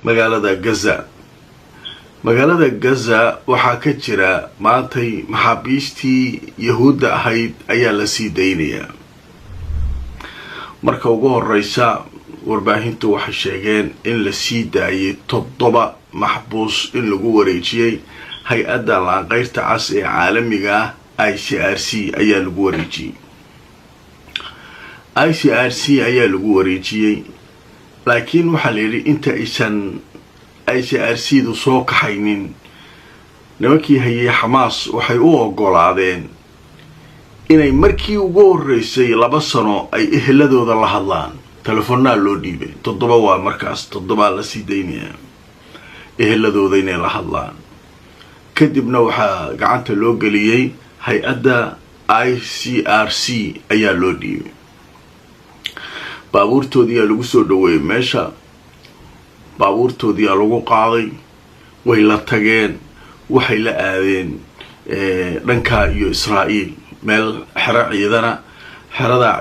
magaalada Gaza. magaalada Gaza waxaa ka jira maantay maxaabiistii Yahuudda ahayd ayaa la sii daynayaa. marka ugu horeysa warbaahintu waxay sheegeen in la sii daayay 7 maxbuus in lagu wareejiyay hay-adda laanqeyrta cas ee caalamiga ah ICRC ayaa lagu wareejiyay. ICRC ayaa lagu wareejiyay laakiin waxaa la yiri inta aysan ICRC du soo kaxaynin nimankii hayay Xamaas waxay u ogolaadeen inay markii ugu horeysay 2 sano ay ehladooda la hadlaan. telefoonna loo dhiibay 7 waa markaas 7 la sii daynaya ehladooda inay la hadlaan. kadibna waxaa gacanta loo geliyay hay-adda ICRC ayaa loo dhiibay. baabuurtoodii lagu soo dhaweeyay meesha, baabuurtoodii lagu qaaday, way la tageen, waxay la aadeen dhanka iyo Israa'iil meel xerada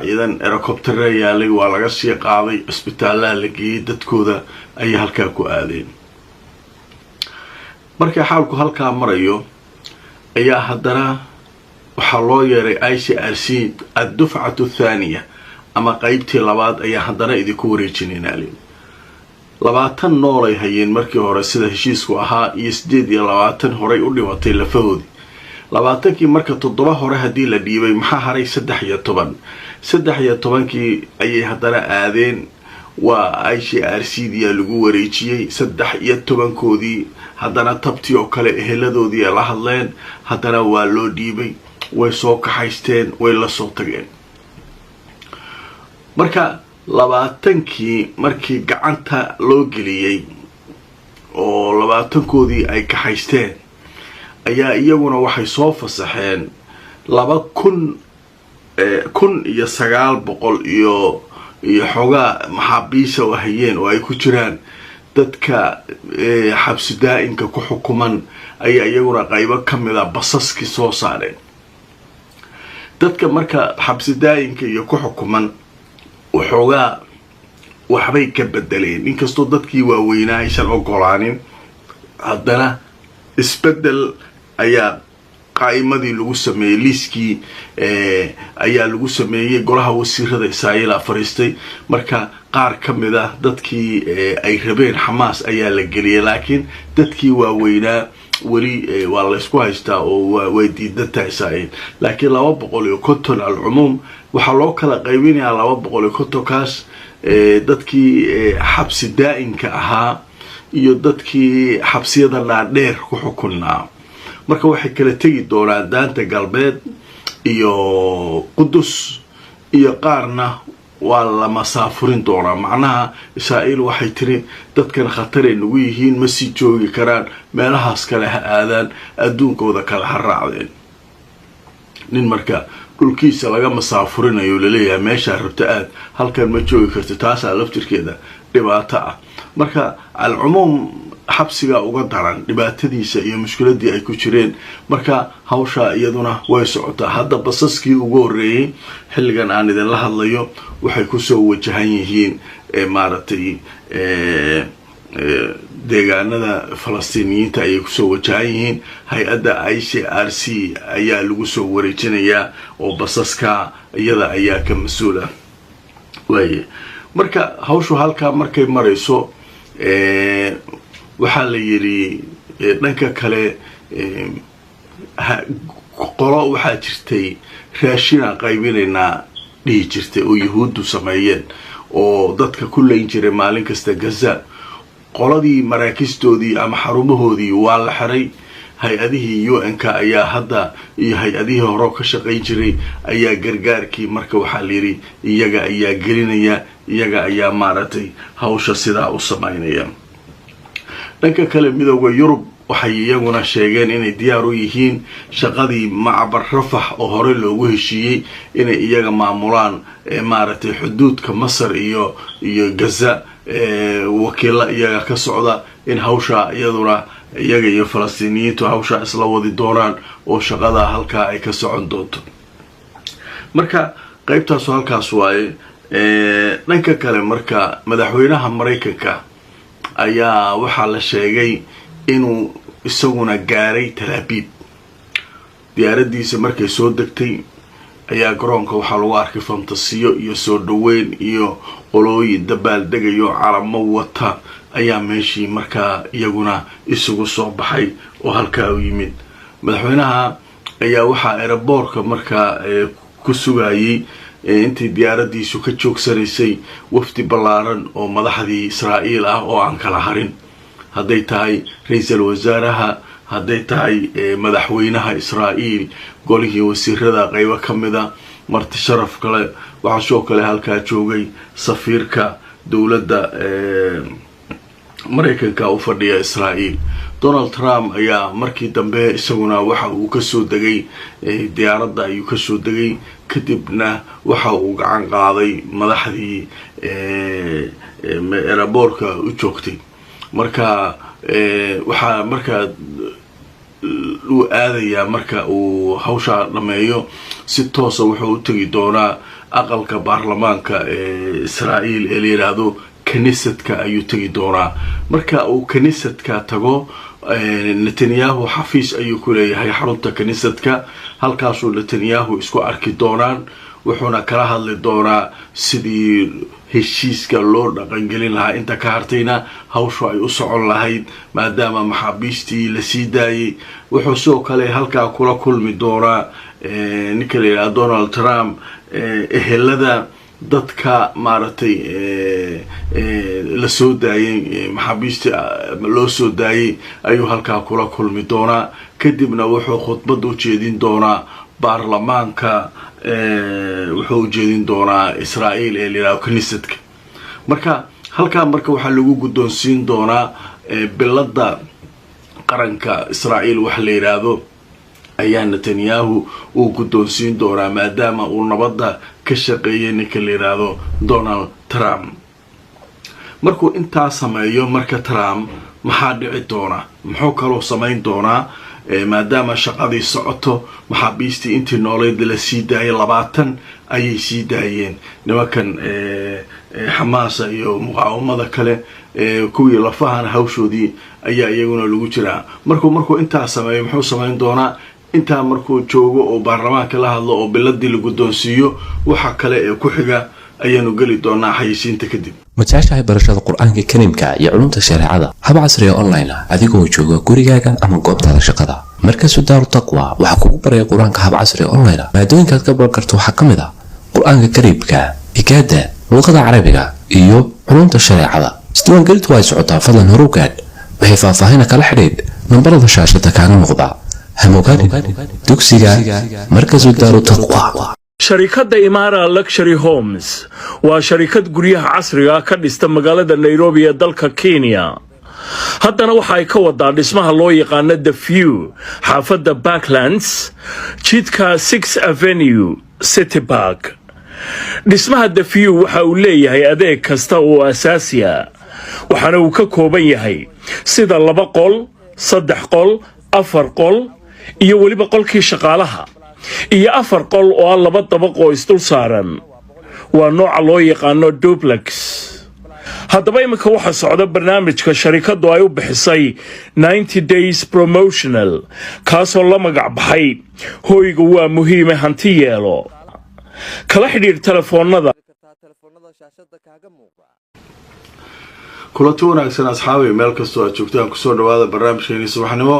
ciidan helicopter yaalay waa laga sii qaaday isbitaalaha la geeyay dadkooda ay halka ku aadeen. markii xaalku halka marayo ayaa haddana waxaa loo yeeray ICRC ad-dufcatu thaniya ama qaybtii labaad ayaa haddana idinku wareejinayna. 20 nool ay hayeen markii hore sida heshiisku ahaa iyo 28 horay u dhimatay lafahoodii. 20kii marka 7 hore hadii la dhiibay maxaa haray 13kii ayay haddana aadeen waa ICRC diya lagu wareejiyay. 13koodii haddana tabtii oo kale eheladoodii la hadleen, haddana waa loo dhiibay, way soo kaxaysteen, way la soo tageen. marka 20kii markii gacanta loo geliyay oo 20koodii ay kaxaysteen ayaa iyaguna waxay soo fasaxeen 1900 iyo xogaa maxaabiis oo hayeen oo ay ku jiraan dadka xabsi daa'imka ku xukuman ayaa iyaguna qaybo kamid ah basaskii soo saareen. dadka marka xabsi daa'imka iyo ku xukuman waxoogaa waxbay ka bedeleen, inkastoo dadkii waaweynaa aysan ogolaanin, haddana isbedel ayaa qaa'imadii lagu sameeyay. liiskii ayaa lagu sameeyay golaha wasiirada Israa'iil fariistay. marka qaar kamid ah dadkii ay rabeen Xamaas ayaa la geliyay, laakiin dadkii waaweynaa wali waa la isku haystaa oo way diidantahay Israa'iil. laakiin 250 al-umum waxaa loo kala qaybinayaa 250 kaas dadkii xabsi daa'imka ahaa iyo dadkii xabsiyada dhaadheer ku xukunaa. marka waxay kala tegi doonaan daanta galbeed iyo Qudus iyo qaarna waa la masaafurin doonaa. macnaha Israa'iil waxay tiri dadkan khatar ay nagu yihiin, ma sii joogi karaan, meelahaas kale ha aadaan, adduunkooda kale ha raacdeen. nin marka dhulkiisa laga masaafurinayo laleeyahay meesha rabta aad, halkan ma joogi karto, taasaa laftirkeeda dhibaato ah. marka al-umum xabsiga uga daran dhibaatadiisa iyo mushkiladii ay ku jireen. marka hawsha iyaduna way socotaa. hadda basaskii ugu horeeyay xilligan aan idin la hadlayo waxay ku soo wajahan yihiin maaragtay deegaanada Falastiiniyiinta ayay ku soo wajahan yihiin. hay-adda ICRC ayaa lagu soo wareejinayaa oo basaska iyada ayaa ka mas'uula. marka hawshu halka markay marayso waxaa la yiri dhanka kale qolo waxaa jirtay raashina qaybinayna dhihi jirtay oo Yahuuddu sameeyeen oo dadka ku leyn jiray maalin kasta Gaza. qoladii maraakistoodii ama xarumahoodii waa la xiray. hay-adihii UN-ka ayaa hadda iyo hay-adihii hore ka shaqayn jiray ayaa gargaarkii marka waxaa la yiri iyaga ayaa gelinaya, iyaga ayaa maaragtay hawsha sidaa u sameynaya. dhanka kale midowga Yurub waxay iyaguna sheegeen inay diyaar u yihiin shaqadii macbar Rafax oo hore loogu heshiiyay inay iyaga maamulaan maaragtay xuduudka Masar iyo Gaza. wakiila iyaga ka socda in hawsha iyaduna iyaga iyo Falastiiniyiintu hawsha isla wadi doonaan oo shaqada halka ay ka socon doonto. marka qaybtaas halkaas waaye. dhanka kale marka madaxweynaha Mareykanka ayaa waxaa la sheegay inuu isaguna gaaray Tel Aviv. diyaaradiisa markay soo degtay ayaa garoonka waxaa lagu arkay fantasiyo iyo soo dhaweyn iyo qolooyin dabaal degayo calamo wata ayaa meeshii markaa iyaguna isugu soo baxay oo halkaa u yimid. madaxweynaha ayaa waxaa airportka markaa ku sugayay intii diyaaradiisu ka joogsanaysay wafdi ballaaran oo madaxdii Israa'iil ah oo aan kala harin, hadday tahay ra'iisul wasaaraha, hadday tahay madaxweynaha Israa'iil, golihii wasiirada qaybo kamida, marti sharaf kale. waxaa soo kale halkaa joogay safiirka dowladda Mareykanka u fadhiya Israa'iil. Donald Trump ayaa markii dambe isaguna waxa uu ka soo degay diyaaradda ayuu ka soo degay, kadibna waxa uu gacan qaaday madaxdii airportka u joogtay. marka waxaa markaa uu aadayaa marka uu hawsha dhameeyo si toos ah wuxuu u tagi doonaa aqalka baarlamaanka Israa'iil ee la yiraahdo kaniisadka ayuu tagi doonaa. marka uu kaniisadka tago Netanyahu xafiis ayuu ku leeyahay xarunta kaniisadka, halkaasuu Netanyahu isku arki doonaan, wuxuuna kala hadli doonaa sidii heshiiska loo dhaqangelin lahaa. inta ka hartayna hawshu ay u socon lahayd maadaama maxaabiistii la sii daayay. wuxuu soo kale halkaa kula kulmi doonaa ninka la yiraahdo Donald Trump ehelada dadka maaragtay la soo daayay, maxaabiistii loo soo daayay ayuu halkaa kula kulmi doonaa. kadibna wuxuu khudbad u jeedin doonaa baarlamaanka, wuxuu u jeedin doonaa Israa'iil ee la yiraahdo kaniisadka. marka halkaa marka waxaa lagu guddoonsiin doonaa bilada qaranka Israa'iil wax la yiraahdo ayaa Netanyahu uu guddoonsiin doonaa maadaama uu nabadda ka shaqeeyay ninka la yiraahdo Donald Trump. markuu intaa sameeyo marka Trump maxaa dhici doona, muxuu kaloo samayn doonaa maadaama shaqadii socoto. maxaabiistii intii nooleed la sii daayay 20 ayay sii daayeen nimankan Hamas iyo muqaawamada kale, kuwii lafahan hawshoodii ayaa iyaguna lagu jiraa. markuu intaa sameeyo muxuu samayn doonaa? intaa markuu joogo oo baarlamaanka la hadlo oo biladii la guddoonsiiyo, waxa kale ee ku xiga ayaanu geli doonaa xayisiinta kadib. majaashahay barashada qur-aanka kariimka iyo culumta shareecada hab casri ah online ah adigoo jooga gurigaaga ama goobtaada shaqada. markaas Daaru Taqwa waxa kugu baraya qur-aanka hab casri ah online ah. maadooyinka ka baran karto waxa kamid ah qur-aanka kariimka, higaada, luqadda carabiga iyo culumta shareecada. isdiiwaangelintu way socotaa, fadlan hore u gaadh. waxay faahfaahin kala xidhiidh nambarada shaashada kaaga muuqda. hamogaadin dugsiga markaas Daaru Taqwa. sharikadda Imara Luxury Homes waa sharikad guryaha casriga ka dhista magaalada Nairobi ee dalka Kenya. haddana waxa ay ka wadaa dhismaha loo yaqaan The View, xaafadda Backlands, jidka 6th Avenue, City Park. dhismaha The View waxa uu leeyahay adeeg kasta oo asaasi ah, waxaana uu ka kooban yahay sida 2 qol, 3 qol, 4 qol iyo waliba qolkii shaqaalaha, iyo 4 qol oo ah 2 dabaq oo isdul saaran. waa nooca loo yaqaano duplex. haddaba imika waxa socda barnaamijka sharikadu ay u bixisay 90 days promotional, kaasoo la magac baxay hoyga waa muhiime hanti yeelo. kala xidhiir telefoonada kulanti wanaagsan asxaabi, meel kastoo aad joogtaan kusoo dhawaada barnaamijkeeni subaxnimo.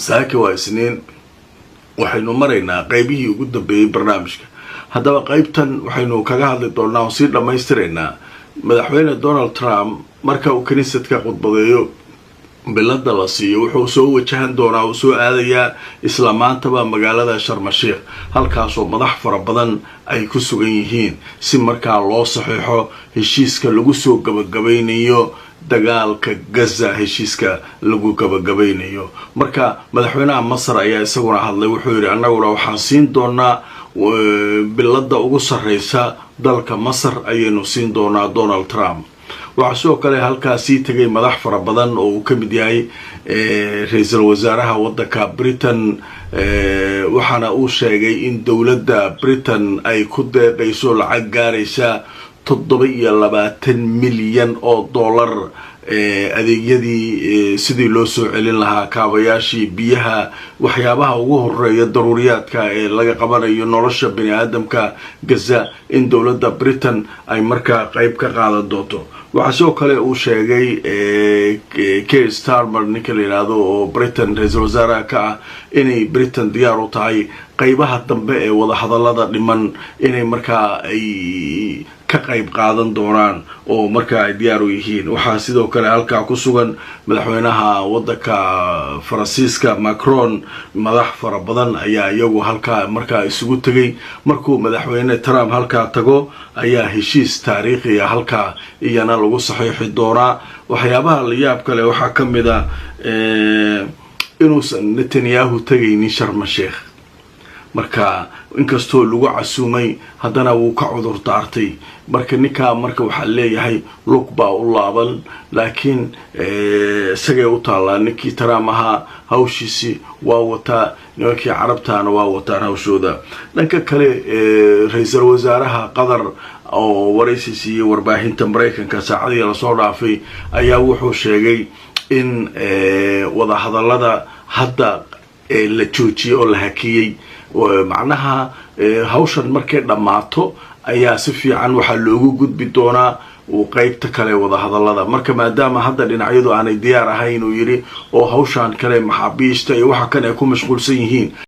saaki waa Isniin, waxaynu maraynaa qaybihii ugu dambeeyay barnaamijka. haddaba qaybtan waxaynu kaga hadli doonaa oo sii dhammaystiraynaa madaxweyne Donald Trump marka uu kaniisadka khudbadeeyo bilada la siiyo wuxuu soo wajahan doonaa oo soo aadayaa isla maantaba magaalada Sharm el-Sheikh, halkaasoo madax fara badan ay ku sugan yihiin si markaa loo saxiixo heshiiska lagu soo gabagabeynayo dagaalka Gaza. heshiiska lagu gabagabeynayo marka madaxweynaha Masar ayaa isaguna hadlay, wuxuu yiri annaguna waxaan siin doonaa bilada ugu sareysa dalka Masar ayaynu siin doonaa Donald Trump. waxaa soo kale halkaasii tagay madax fara badan oo uu ka mid yahay ra'iisul wasaaraha waddanka Britain, waxaana uu sheegay in dowladda Britain ay ku deeqayso lacag gaaraysa 27 milyan oo dollar adeegyadii sidii loo soo celin lahaa kaabayaashii biyaha waxyaabaha ugu horeeya daruuriyaadka ee laga qabanayo nolosha bini aadamka Gaza in dowladda Britain ay markaa qayb ka qaadan doonto. waxaa sidoo kale uu sheegay Keir Starmer ninka la yiraahdo oo Britain ra'iisul wasaaraha ka ah inay Britain diyaar u tahay qaybaha dambe ee wada hadallada dhiman inay markaa ay ka qayb qaadan doonaan oo markaa ay diyaar u yihiin. waxaa sidoo kale halkaa ku sugan madaxweynaha waddanka Faransiiska Macron, madax fara badan ayaa iyagu halkaa markaa isugu tagay. markuu madaxweyne Trump halkaa tago ayaa heshiis taariikhi ah halkaa iyana lagu saxiixi doonaa. waxyaabaha la yaab kale waxaa ka mid ah inuusan Netanyahu tagaynin Sharm el-Sheikh, marka inkastoo lagu casuumay haddana wuu ka cudur daartay. marka ninka marka waxa leeyahay lug baa u laaban, laakiin isagay u taalaa. ninkii Trump ahaa hawshiisi waa wataa, nimankii carabtaana waa wataan hawshooda. dhanka kale ra'iisul wasaaraha Qatar oo waraysi siiyay warbaahinta Mareykanka saacadii la soo dhaafay ayaa wuxuu sheegay in wada hadallada hadda la joojiyay oo la hakiyay. macnaha hawshan markay dhamaato ayaa si fiican waxa loogu gudbi doonaa qaybta kale wada hadallada. marka maadaama hadda dhinacyadu aanay diyaar ahayn uu yiri oo hawshan kale maxaabiista iyo waxa kan ay ku mashquulsan yihiin